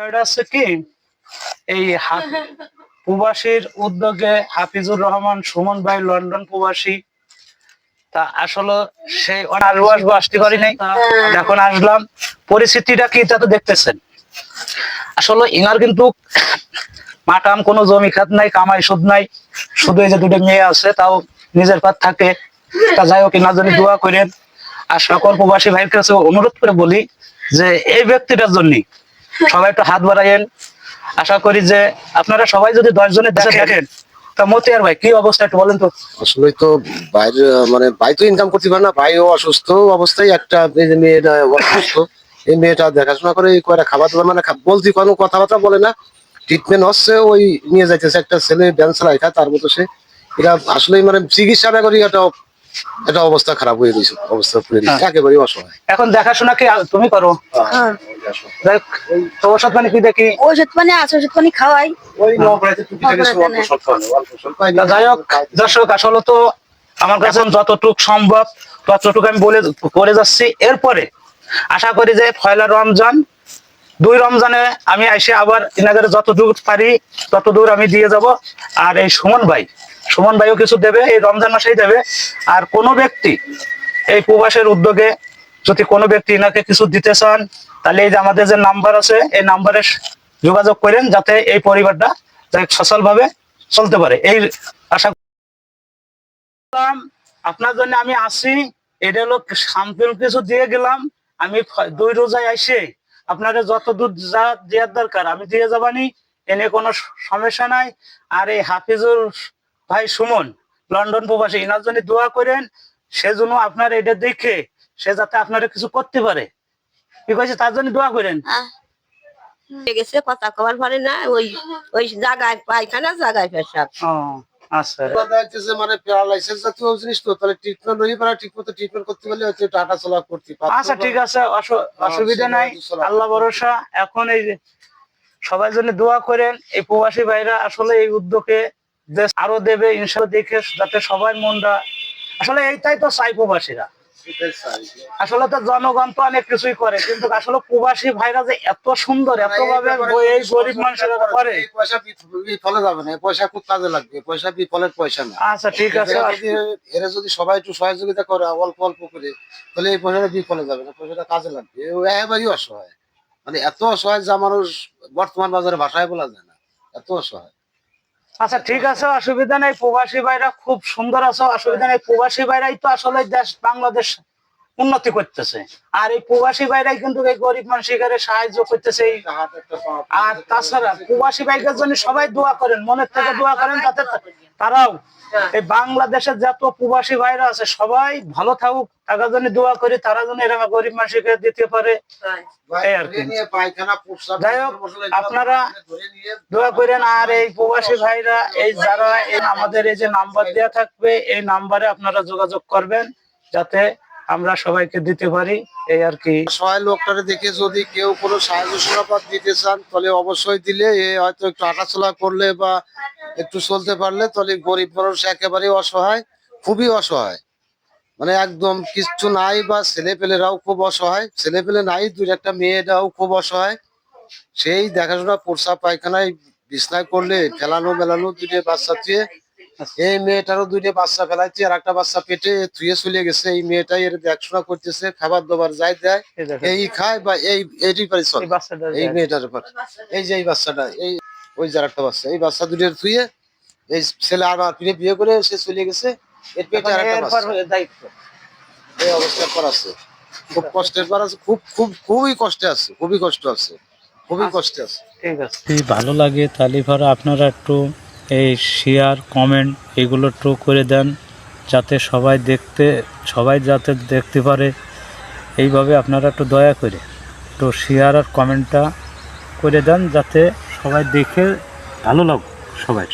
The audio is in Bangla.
এটা হচ্ছে কি এই প্রবাসীর উদ্যোগে হাফিজুর রহমান সুমন ভাই লন্ডন প্রবাসী। তা আসলে সেই আসবো আসতে পারি নাই, এখন আসলাম। পরিস্থিতিটা কি তা তো দেখতেছেন। আসলে ইনার কিন্তু মাকাম কোনো জমি খাত নাই, কামাই সুদ নাই, শুধু এই যে দুটো মেয়ে আছে, তাও নিজের পাত থাকে। তা যাই হোক, ইনার জন্য দোয়া করেন। আর সকল প্রবাসী ভাইয়ের কাছে অনুরোধ করে বলি যে এই ব্যক্তিটার জন্য সবাই একটু হাত বাড়াইয়েন। আশা করি যে আপনারা সবাই যদি 10 জনের দেশে দেখেন। তা মতিয়ার ভাই কি অবস্থা একটু বলেন তো। আসলে তো বাইরে মানে ভাই তো ইনকাম করতে পারে না, ভাইও অসুস্থ অবস্থায় একটা মেয়েটা অসুস্থ। এই মেয়েটা দেখাশোনা করে কয়টা খাবার দাবার মানে বলছি, কোনো কথাবার্তা বলে না, ট্রিটমেন্ট হচ্ছে, ওই নিয়ে যাইতেছে একটা ছেলে ব্যান চালাই খায় তার মতো সে। এটা আসলে মানে চিকিৎসা না করি এটা অবস্থা খারাপ হয়ে গেছে, অবস্থা একেবারে অসহায়। এখন দেখাশোনা কি তুমি করো? ঔষধ পানি কি দেখি? ঔষধ পানি আছে, ওষুধ পানি খাওয়াই। যাই হোক দর্শক, আসলে তো আমার কাছে যতটুক সম্ভব ততটুকু আমি করে যাচ্ছি। এরপরে আশা করি যে পয়লা রমজান 2 রমজানে আমি এসে আবার ইনাদের যতদূর পারি ততদূর আমি দিয়ে যাব। আর এই সুমন ভাইও কিছু দেবে, এই রমজান মাসেই দেবে। আর কোনো ব্যক্তি এই প্রবাসের উদ্যোগে যদি কোনো ব্যক্তি ইনাকে কিছু দিতে চান, তাহলে এই যে আমাদের যে নাম্বার আছে এই নাম্বারে যোগাযোগ করেন, যাতে এই পরিবারটা সচল ভাবে চলতে পারে। এই আশা আপনার জন্য আমি আসি। এটা হলো সাম্পল কিছু দিয়ে গেলাম। আমি 2 রোজায় এসে আপনাদের যত দূর যা দেওয়ার দরকার আমি দিয়ে যাবানি, এনে কোনো সমস্যা নাই। আর এই হাফিজুর ভাই সুমন লন্ডন প্রবাসী, এনার জন্য দোয়া করেন। সেজন্য আপনার এটা দেখে সে যাতে আপনারা কিছু করতে পারে, কি কইছে, তার জন্য দোয়া করেন। গেছে কথা কবার পারে না, ওই জায়গায় পায়খানা, জায়গায় পেশাব। আচ্ছা, মানে প্যারালাইসিস জাতীয় জিনিস তো, তাহলে ট্রিটমেন্ট হয়ে পারে, ঠিকমতো ট্রিটমেন্ট করতে পারলে হচ্ছে টাটা চলা করতে পারে। আচ্ছা ঠিক আছে, অসুবিধা নাই, আল্লাহ ভরসা। এখন এই সবাই জন্য দোয়া করেন। এই প্রবাসী ভাইরা আসলে এই উদ্যোগে দেশ আরো দেবে ইনশাআল্লাহ, দেখে যাতে সবাই মনটা আসলে এইটাই তো চাই প্রবাসীরা। আসলে তো জনগণ তো অনেক কিছুই করে, কিন্তু আসলে প্রবাসী ভাইরা যে এত সুন্দর এত ভাবে এই গরিব মানুষেরা করে। পয়সা বিফলে যাবে না, পয়সা খুব কাজে লাগবে, পয়সা বিফলের পয়সা না। আচ্ছা ঠিক আছে, এরা যদি সবাই একটু সহযোগিতা করে অল্প অল্প করে, তাহলে এই পয়সাটা বিফলে যাবে না, পয়সাটা কাজে লাগবে। একেবারেই অসহায়, মানে এত অসহায় যা মানুষ বর্তমান বাজারে ভাষায় বলা যায় না, এত অসহায়। আচ্ছা ঠিক আছে, অসুবিধা নেই। প্রবাসী ভাইরা খুব সুন্দর আছে, অসুবিধা নেই। প্রবাসী ভাইরাই তো আসলে দেশ বাংলাদেশ উন্নতি করতেছে। আর এই প্রবাসী ভাইরাই কিন্তু এই গরিব মানুষের সাহায্য করতেছে। আর তাছাড়া প্রবাসী ভাইদের জন্য সবাই দোয়া করেন, মনের থেকে দোয়া করেন, যাতে তারাও এই বাংলাদেশের যত প্রবাসী ভাইরা আছে সবাই ভালো থাকুক, তাদের জন্য দোয়া করি, তারা যেন এরকম গরিব মানুষকে দিতে পারে। এই আর কি। যাই হোক, আপনারা দোয়া করেন। আর এই প্রবাসী ভাইরা এই যারা আমাদের এই যে নাম্বার দেওয়া থাকবে, এই নাম্বারে আপনারা যোগাযোগ করবেন, যাতে আমরা সবাইকে দিতে পারি। এই আর কি। সহায় লোকটারে দেখে যদি কেউ কোনো সাহায্য সহযোগিতা দিতে চান, তাহলে অবশ্যই দিলে, হয়তো একটু হাঁটাচলা করলে বা একটু চলতে পারলে, তাহলে গরিব মানুষ একেবারেই অসহায়, খুবই অসহায়, মানে একদম কিচ্ছু নাই। বা ছেলে পেলেরাও খুব অসহায়, ছেলে পেলে নাই, 2-1টা মেয়েরাও খুব অসহায়। সেই দেখাশোনা প্রস্রাব পায়খানায় বিছনায় করলে ফেলানো মেলানো, 2টে বাচ্চা দিয়ে, এই মেয়েটারও 2টে বাচ্চা ফেলাইছে, আর একটা বাচ্চা পেটে থুয়ে চলে গেছে। এই মেয়েটাই এর দেখাশোনা করতেছে, খাবার দাবার যাই দেয় এই খায়, বা এইটি পারি চলে এই মেয়েটার উপর। এই যে এই বাচ্চাটা, এই ওই যার একটা বাচ্চা, এই বাচ্চা 2টের থুয়ে এই ছেলে আমার ফিরে বিয়ে করে সে চলে গেছে। এর পেটে আর একটা বাচ্চা, এই অবস্থার পর আছে, খুব কষ্টের পর আছে, খুবই কষ্টে আছে, খুবই কষ্ট আছে, খুবই কষ্টে আছে। ঠিক আছে, যদি ভালো লাগে তাহলে পরে আপনারা একটু এই শেয়ার কমেন্ট এগুলো একটু করে দেন, যাতে সবাই যাতে দেখতে পারে। এইভাবে আপনারা একটু দয়া করে একটু শেয়ার আর কমেন্টটা করে দেন, যাতে সবাই দেখে ভালো লাগুক সবাই।